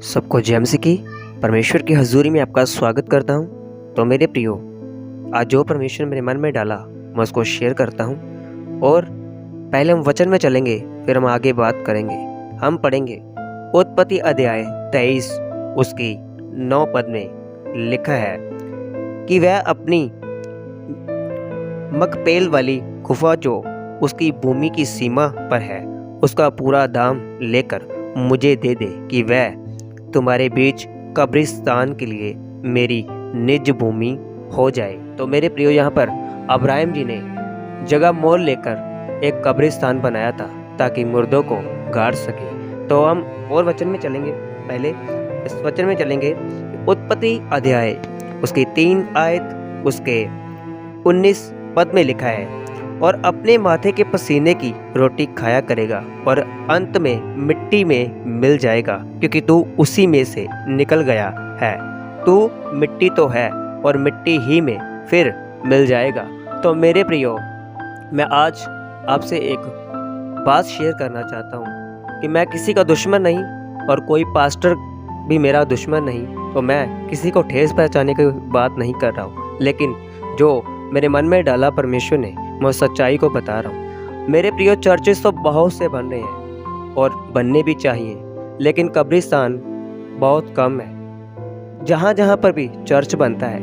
सबको जय मसीह की परमेश्वर की हजूरी में आपका स्वागत करता हूँ। तो मेरे प्रियो, आज जो परमेश्वर मेरे मन में डाला मैं उसको शेयर करता हूँ। और पहले हम वचन में चलेंगे, फिर हम आगे बात करेंगे। हम पढ़ेंगे उत्पत्ति अध्याय 23 उसकी 9 पद में लिखा है कि वह अपनी मकपेल वाली गुफा जो उसकी भूमि की सीमा पर है उसका पूरा दाम लेकर मुझे दे दे कि वह तुम्हारे बीच कब्रिस्तान के लिए मेरी निज भूमि हो जाए। तो मेरे प्रियो, यहाँ पर अब्राहम जी ने जगह मोल लेकर एक कब्रिस्तान बनाया था ताकि मुर्दों को गाड़ सके। तो हम और वचन में चलेंगे। पहले इस वचन में चलेंगे उत्पत्ति अध्याय उसकी 3 आयत उसके 19 पद में लिखा है, और अपने माथे के पसीने की रोटी खाया करेगा और अंत में मिट्टी में मिल जाएगा, क्योंकि तू उसी में से निकल गया है। तू मिट्टी तो है और मिट्टी ही में फिर मिल जाएगा। तो मेरे प्रियो, मैं आज आपसे एक बात शेयर करना चाहता हूँ कि मैं किसी का दुश्मन नहीं और कोई पास्टर भी मेरा दुश्मन नहीं। तो मैं किसी को ठेस पहुँचाने की बात नहीं कर रहा हूँ, लेकिन जो मेरे मन में डाला परमेश्वर ने, मैं सच्चाई को बता रहा हूँ। मेरे प्रियो, चर्चेस तो बहुत से बन रहे हैं और बनने भी चाहिए, लेकिन कब्रिस्तान बहुत कम है। जहाँ जहाँ पर भी चर्च बनता है,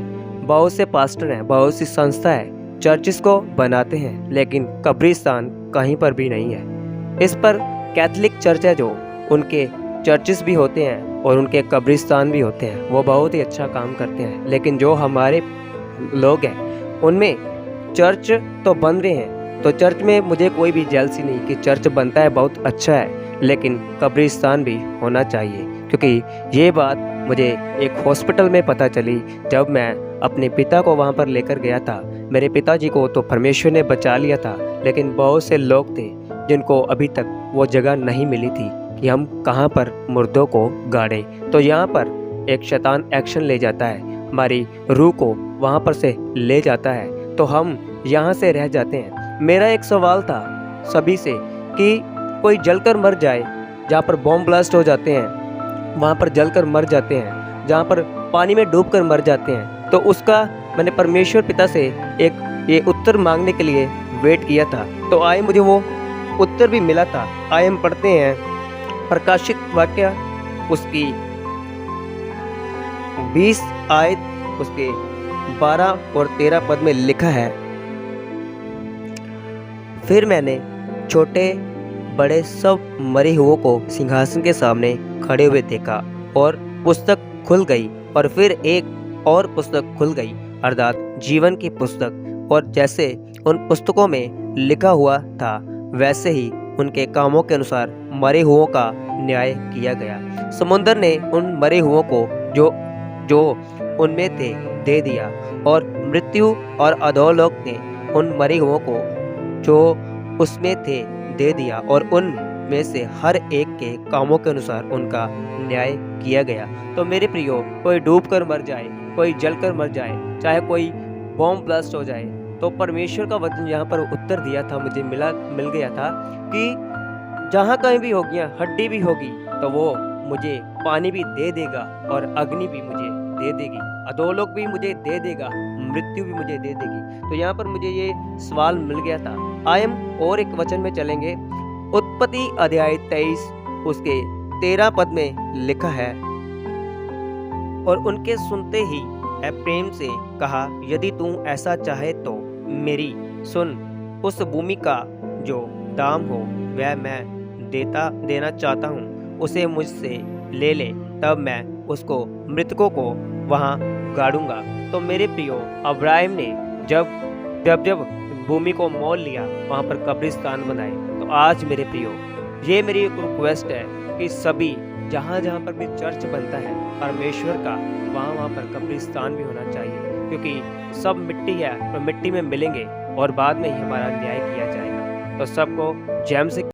बहुत से पास्टर हैं, बहुत सी संस्था है, चर्चेस को बनाते हैं, लेकिन कब्रिस्तान कहीं पर भी नहीं है। इस पर कैथोलिक चर्च है, जो उनके चर्चेस भी होते हैं और उनके कब्रिस्तान भी होते हैं, वो बहुत ही अच्छा काम करते हैं। लेकिन जो हमारे लोग हैं उनमें चर्च तो बन रहे हैं, तो चर्च में मुझे कोई भी जेलसी नहीं कि चर्च बनता है बहुत अच्छा है, लेकिन कब्रिस्तान भी होना चाहिए। क्योंकि ये बात मुझे एक हॉस्पिटल में पता चली जब मैं अपने पिता को वहाँ पर लेकर गया था। मेरे पिताजी को तो परमेश्वर ने बचा लिया था, लेकिन बहुत से लोग थे जिनको अभी तक वो जगह नहीं मिली थी कि हम कहाँ पर मुर्दों को गाड़ें। तो यहाँ पर एक शैतान एक्शन ले जाता है, हमारी रूह को वहाँ पर से ले जाता है, तो हम यहाँ से रह जाते हैं। मेरा एक सवाल था सभी से कि कोई जलकर मर जाए, जहाँ पर बॉम्ब ब्लास्ट हो जाते हैं वहाँ पर जलकर मर जाते हैं, जहाँ पर पानी में डूबकर मर जाते हैं, तो उसका मैंने परमेश्वर पिता से एक ये उत्तर मांगने के लिए वेट किया था। तो आए मुझे वो उत्तर भी मिला था। आए हम पढ़ते हैं प्रकाशित वाक्य उसकी 20 आयत उसके 12 और 13 पद में लिखा है, फिर मैंने छोटे बड़े सब मरे हुओं को सिंहासन के सामने खड़े हुए देखा, और पुस्तक खुल गई, और फिर एक और पुस्तक खुल गई, अर्थात जीवन की पुस्तक। और जैसे उन पुस्तकों में लिखा हुआ था वैसे ही उनके कामों के अनुसार मरे हुओं का न्याय किया गया। समुद्र ने उन मरे हुओं को जो उनमें थे दे दिया, और मृत्यु और अधोलोक ने उन मरे हुओं को जो उसमें थे दे दिया, और उन में से हर एक के कामों के अनुसार उनका न्याय किया गया। तो मेरे प्रियो, कोई डूब कर मर जाए, कोई जलकर मर जाए, चाहे कोई बॉम्ब ब्लास्ट हो जाए, तो परमेश्वर का वचन यहाँ पर उत्तर दिया था, मुझे मिल गया था कि जहाँ कहीं भी होगी, हड्डी भी होगी, तो वो मुझे पानी भी दे देगा और अग्नि भी मुझे दे देगी, अधोलोक भी मुझे दे देगा, मृत्यु भी मुझे दे देगी। तो यहाँ पर मुझे ये सवाल मिल गया था। आए हम और एक वचन में चलेंगे। उत्पत्ति अध्याय 23 उसके 13 पद में लिखा है, और उनके सुनते ही प्रेम से कहा, यदि तू ऐसा चाहे तो मेरी सुन, उस भूमि का जो दाम हो वह मैं देना चाहता हूँ, उसे मुझसे ले ले, तब मैं उसको मृतकों को वहाँ गाड़ूंगा। तो मेरे प्रियो, अब्राहम ने जब भूमि को मोल लिया, वहाँ पर कब्रिस्तान बनाए। तो आज मेरे प्रियो, ये मेरी एक रिक्वेस्ट है कि सभी जहाँ जहाँ पर भी चर्च बनता है परमेश्वर का, वहाँ पर कब्रिस्तान भी होना चाहिए, क्योंकि सब मिट्टी है और मिट्टी में मिलेंगे और बाद में ही हमारा न्याय किया जाएगा। तो सबको जय मसीह।